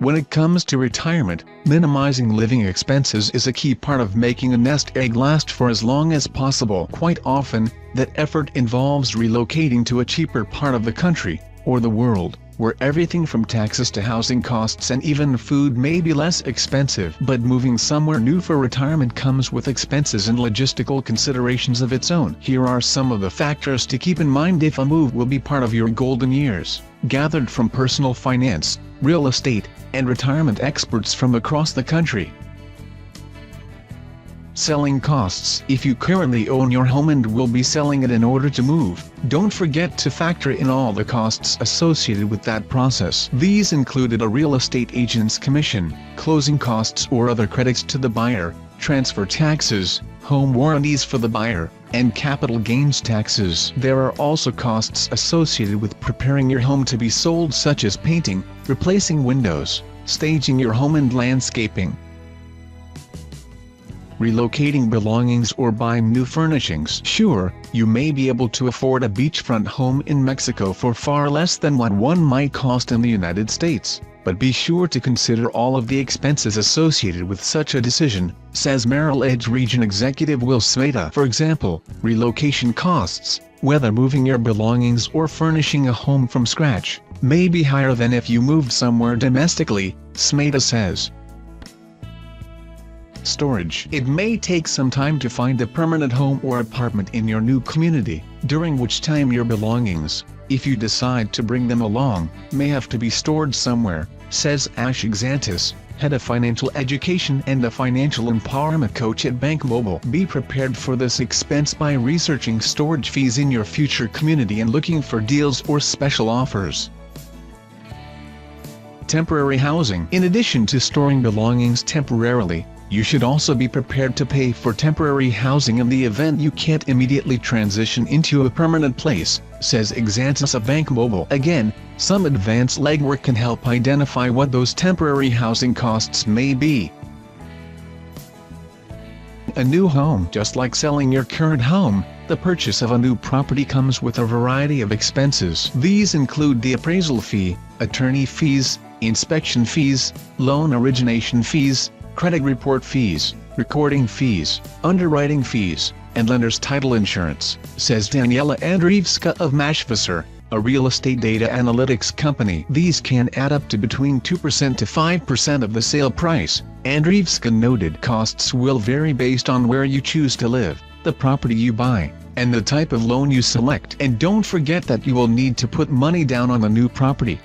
When it comes to retirement, minimizing living expenses is a key part of making a nest egg last for as long as possible. Quite often, that effort involves relocating to a cheaper part of the country, or the world, where everything from taxes to housing costs and even food may be less expensive. But moving somewhere new for retirement comes with expenses and logistical considerations of its own. Here are some of the factors to keep in mind if a move will be part of your golden years, gathered from personal finance, real estate, and retirement experts from across the country. Selling costs. If you currently own your home and will be selling it in order to move, don't forget to factor in all the costs associated with that process. These included a real estate agent's commission, closing costs or other credits to the buyer, transfer taxes, home warranties for the buyer, and capital gains taxes. There are also costs associated with preparing your home to be sold, such as painting, replacing windows, staging your home, and landscaping. Relocating belongings or buying new furnishings. Sure, you may be able to afford a beachfront home in Mexico for far less than what one might cost in the United States, but be sure to consider all of the expenses associated with such a decision, says Merrill Edge Region Executive Will Smeta. For example, relocation costs, whether moving your belongings or furnishing a home from scratch, may be higher than if you moved somewhere domestically, Smeta says. Storage. It may take some time to find a permanent home or apartment in your new community, during which time your belongings, if you decide to bring them along, may have to be stored somewhere, says Ash Xantis, head of financial education and a financial empowerment coach at Bank Mobile. Be prepared for this expense by researching storage fees in your future community and looking for deals or special offers. Temporary housing. In addition to storing belongings temporarily, you should also be prepared to pay for temporary housing in the event you can't immediately transition into a permanent place, says Xantis of Bank Mobile. Again, some advanced legwork can help identify what those temporary housing costs may be. A new home. Just like selling your current home, the purchase of a new property comes with a variety of expenses. These include the appraisal fee, attorney fees, inspection fees, loan origination fees, credit report fees, recording fees, underwriting fees, and lender's title insurance, says Daniela Andreevska of Mashvisor, a real estate data analytics company. These can add up to between 2% to 5% of the sale price. Andreevska noted costs will vary based on where you choose to live, the property you buy, and the type of loan you select. And don't forget that you will need to put money down on the new property.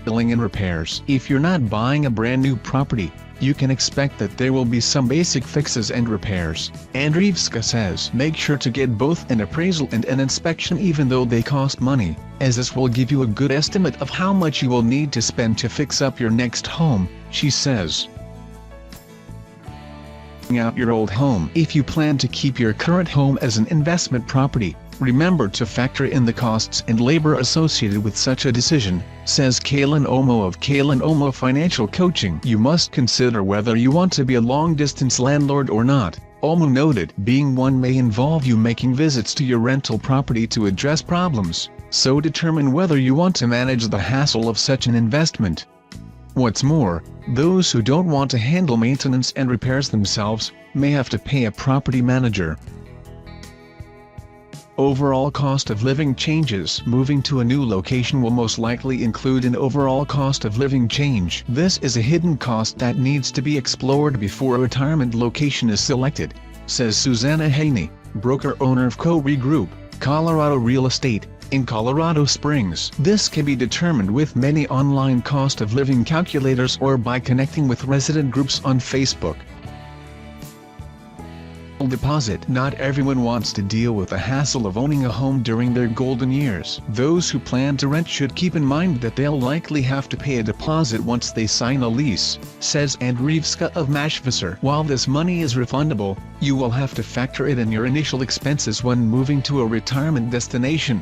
And repairs. If you're not buying a brand new property, you can expect that there will be some basic fixes and repairs. Andreevska says make sure to get both an appraisal and an inspection, even though they cost money, as this will give you a good estimate of how much you will need to spend to fix up your next home, she says. Out your old home. If you plan to keep your current home as an investment property, remember to factor in the costs and labor associated with such a decision, says Kaylin Omo of Kaylin Omo Financial Coaching. You must consider whether you want to be a long-distance landlord or not, Omo noted. Being one may involve you making visits to your rental property to address problems, so determine whether you want to manage the hassle of such an investment. What's more, those who don't want to handle maintenance and repairs themselves may have to pay a property manager. Overall cost of living changes. Moving to a new location will most likely include an overall cost of living change. This is a hidden cost that needs to be explored before a retirement location is selected, says Susanna Haney, broker-owner of Cowrie Group, Colorado Real Estate, in Colorado Springs. This can be determined with many online cost of living calculators or by connecting with resident groups on Facebook. Deposit. Not everyone wants to deal with the hassle of owning a home during their golden years. Those who plan to rent should keep in mind that they'll likely have to pay a deposit once they sign a lease, says Andreevska of Mashvisor. While this money is refundable, you will have to factor it in your initial expenses when moving to a retirement destination.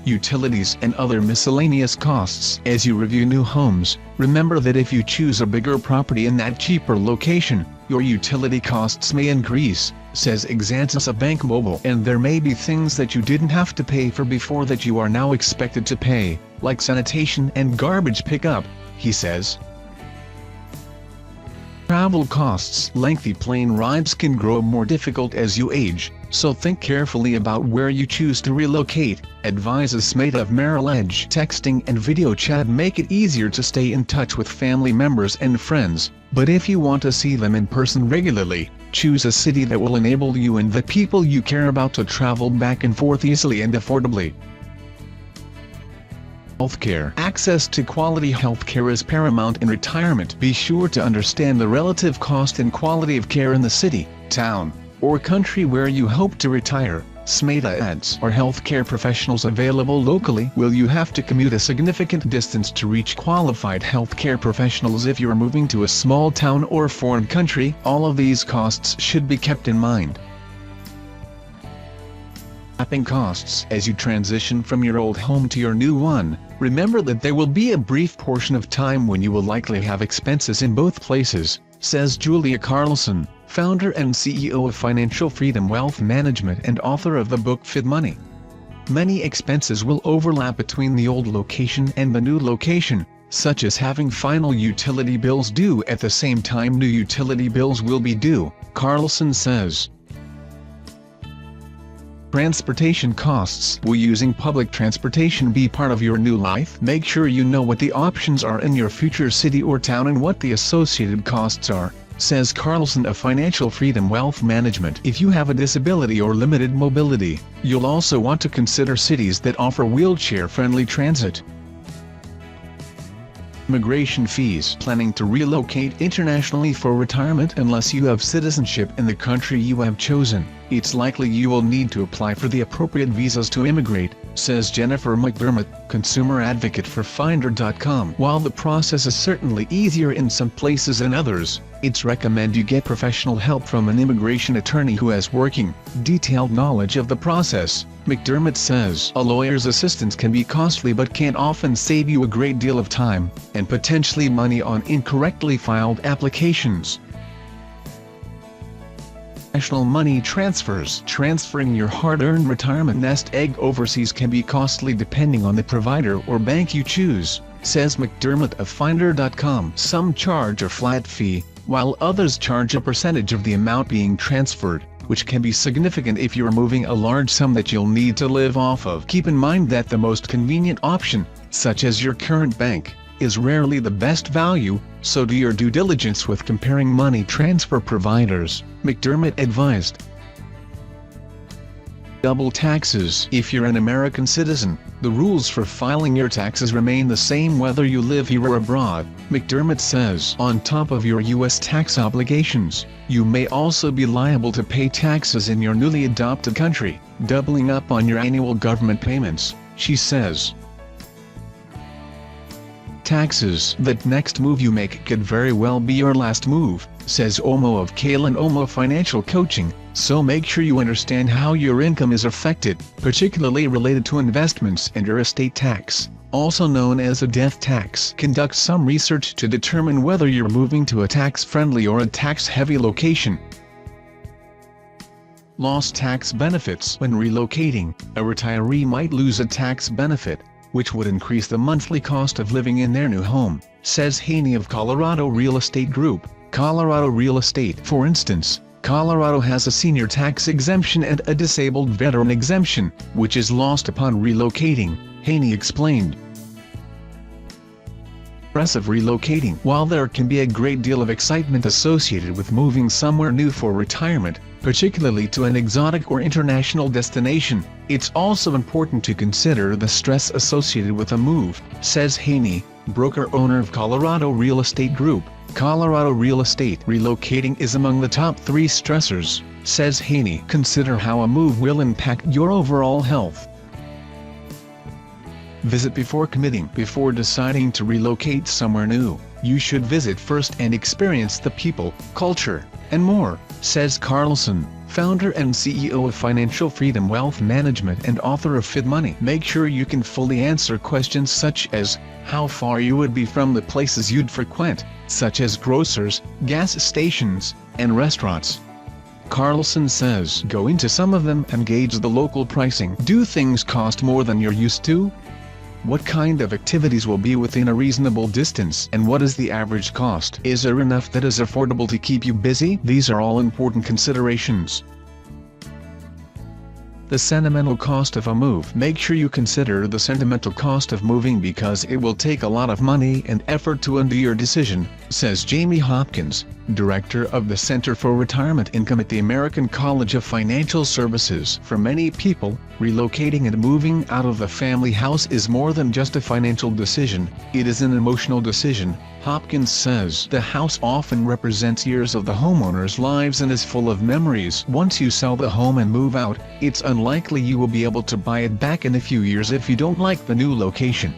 utilities and other miscellaneous costs. As you review new homes, remember that if you choose a bigger property in that cheaper location, your utility costs may increase, says Exantis of Bank Mobile. And there may be things that you didn't have to pay for before that you are now expected to pay, like sanitation and garbage pickup, he says. Travel costs. Lengthy plane rides can grow more difficult as you age, so think carefully about where you choose to relocate, advises Smeta of Merrill Edge. Texting and video chat make it easier to stay in touch with family members and friends, but if you want to see them in person regularly, choose a city that will enable you and the people you care about to travel back and forth easily and affordably. Healthcare. Access to quality healthcare is paramount in retirement. Be sure to understand the relative cost and quality of care in the city, town, or country where you hope to retire. Smeta adds, are healthcare professionals available locally? Will you have to commute a significant distance to reach qualified healthcare professionals if you are moving to a small town or foreign country? All of these costs should be kept in mind. Mapping costs. As you transition from your old home to your new one, remember that there will be a brief portion of time when you will likely have expenses in both places, says Julia Carlson, founder and CEO of Financial Freedom Wealth Management and author of the book Fit Money. Many expenses will overlap between the old location and the new location, such as having final utility bills due at the same time new utility bills will be due, Carlson says. Transportation costs. Will using public transportation be part of your new life? Make sure you know what the options are in your future city or town and what the associated costs are, says Carlson of Financial Freedom Wealth Management. If you have a disability or limited mobility, you'll also want to consider cities that offer wheelchair-friendly transit. Immigration fees. Planning to relocate internationally for retirement? Unless you have citizenship in the country you have chosen, it's likely you will need to apply for the appropriate visas to immigrate, says Jennifer McDermott, consumer advocate for Finder.com. While the process is certainly easier in some places than others, it's recommended you get professional help from an immigration attorney who has working, detailed knowledge of the process, McDermott says. A lawyer's assistance can be costly but can often save you a great deal of time, and potentially money on incorrectly filed applications. International money transfers. Transferring your hard-earned retirement nest egg overseas can be costly depending on the provider or bank you choose, says McDermott of Finder.com. Some charge a flat fee, while others charge a percentage of the amount being transferred, which can be significant if you're moving a large sum that you'll need to live off of. Keep in mind that the most convenient option, such as your current bank, is rarely the best value, so do your due diligence with comparing money transfer providers, McDermott advised. Double taxes. If you're an American citizen, the rules for filing your taxes remain the same whether you live here or abroad, McDermott says. On top of your U.S. tax obligations, you may also be liable to pay taxes in your newly adopted country, doubling up on your annual government payments, she says. Taxes. That next move you make could very well be your last move, says Omo of Kalen Omo Financial Coaching, so make sure you understand how your income is affected, particularly related to investments and your estate tax, also known as a death tax. Conduct some research to determine whether you're moving to a tax-friendly or a tax-heavy location. Lost tax benefits. When relocating, a retiree might lose a tax benefit, which would increase the monthly cost of living in their new home, says Haney of Colorado Real Estate Group. Colorado Real Estate. For instance, Colorado has a senior tax exemption and a disabled veteran exemption, which is lost upon relocating, Haney explained. Of relocating. While there can be a great deal of excitement associated with moving somewhere new for retirement, particularly to an exotic or international destination, it's also important to consider the stress associated with a move, says Haney, broker-owner of Colorado Real Estate Group. Colorado Real Estate. Relocating is among the top 3 stressors, says Haney. Consider how a move will impact your overall health. Visit before committing. Before deciding to relocate somewhere new, you should visit first and experience the people, culture, and more, says Carlson, founder and CEO of Financial Freedom Wealth Management and author of Fit Money. Make sure you can fully answer questions such as, how far you would be from the places you'd frequent, such as grocers, gas stations, and restaurants. Carlson says, go into some of them and gauge the local pricing. Do things cost more than you're used to? What kind of activities will be within a reasonable distance, and what is the average cost? Is there enough that is affordable to keep you busy? These are all important considerations. The sentimental cost of a move. Make sure you consider the sentimental cost of moving because it will take a lot of money and effort to undo your decision, says Jamie Hopkins, Director of the Center for Retirement Income at the American College of Financial Services. For many people, relocating and moving out of the family house is more than just a financial decision, it is an emotional decision, Hopkins says. The house often represents years of the homeowner's lives and is full of memories. Once you sell the home and move out, it's unlikely you will be able to buy it back in a few years if you don't like the new location.